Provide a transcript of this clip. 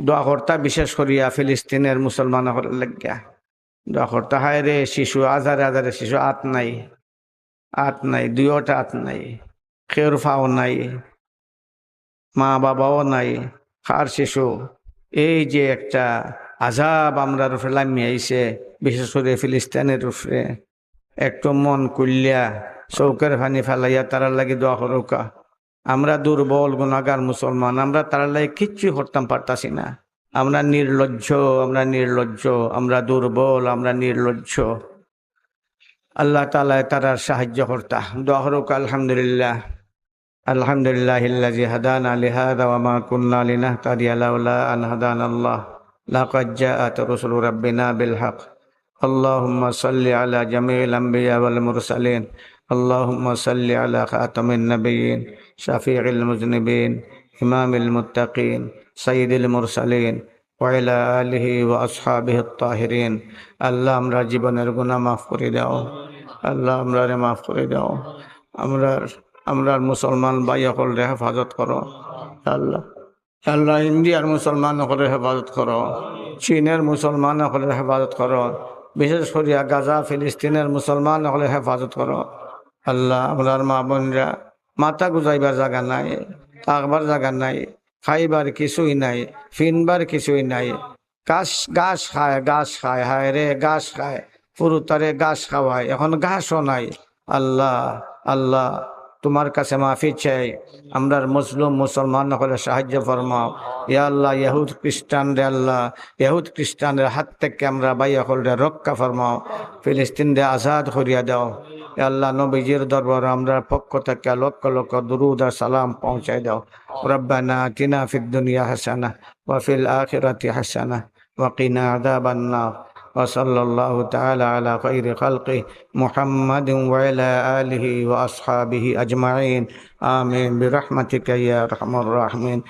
দোয়া করতা বিশেষ করিয়া ফিলিস্তিনের মুসলমান লাগিয়া দোয়া করতা। হায় রে শিশু, হাজারে হাজারে শিশু, আত নাই, দুইটা আত নাই, খের ফাও নাই, মা বাবাও নাই, খার শিশু। এই যে একটা আজাব আমরা রূপে লামি আইছে, বিশেষ করে ফিলিস্তিনের উপরে, একটু মন কুল্লিয়া চৌকের পানি ফেলাইয়া তারা লাগি দোয়া করুকা। আমরা দুর্বল গুণাগার মুসলমান, আমরা তারা লাগে কিচ্ছু করতাম পারতাছি না। আমরা নির্লজ্জ, আমরা দুর্বল, আমরা নির্লজ্জ। আল্লাহ তাআলা তারার সাহায্য করতা। দোয়া করুকা। আলহামদুলিল্লাহ, আলহামদুলিল্লাহিল্লাযী হাদানা লিহাযা ওয়া মা কুন্না লিনাহতাদিয়া লাউলা আন হাদানাল্লাহ লাকাদ জাআত রাসূলু রাব্বিনা বিল হক। আল্লাহুম্মা সাল্লি আলা জামিল আম্বিয়া ওয়াল মুরসালিন। আল্লাহুম্মা সাল্লি আলা খাতামিন নাবিয়্যিন শাফিউল মুযনিবিন ইমামিল মুত্তাকিন সাইয়্যিদুল মুরসালিন ওয়া আলা আলিহি ওয়া আসহাবিহিত তাহিরিন। আল্লাহ আমরা জীবনের গুনাহ মাফ করে দাও। আল্লাহ আমরারে মাফ করে দাও। আমরা মুসলমান ভাই সকলের হেফাজত করো আল্লাহ। আল্লাহ ইন্ডিয়ার মুসলমান সকলের হেফাজত করো, চীনের মুসলমান সকলের হেফাজত করো, বিশেষ করিয়া গাজা ফিলিস্তিনের মুসলমান সকলের হেফাজত করো আল্লাহ। আমরার মা বোনরা মাথা গুজাইবার জায়গা নাই, থাকবার জায়গা নাই, খাইবার কিছুই নাই, ফিনবার কিছুই নাই। ঘাস খায়, হায় রে ঘাস খায়, পুরুতারে ঘাস খাওয়ায়, এখন ঘাসও নাই। আল্লাহ, আল্লাহ তোমার কাছে মাফি চাই। আমরার মুসলিম মুসলমান হলে সাহায্য ফরমাও ইয়া আল্লাহ। ইহুদ খ্রিস্টানদের হাত থেকে আমরা বাইয়া হলে রক্ষা ফরমাও। ফিলিস্তিনদের আজাদ করিয়া দাও ইয়া আল্লাহ। নবীজির দরবার আমরা পক্ষ থেকে লক্ষ লক্ষ দুরুদ আর সালাম পৌঁছাই দাও। রব্বানা আতিনা ফিদ দুনিয়া হাসানা ওয়া ফিল আখিরাতি হাসানা ওয়া কিনা আযাবান নার। وصلى الله تعالى على خير خلقه محمد وعلى آله وأصحابه أجمعين آمين برحمتك يا أرحم الراحمين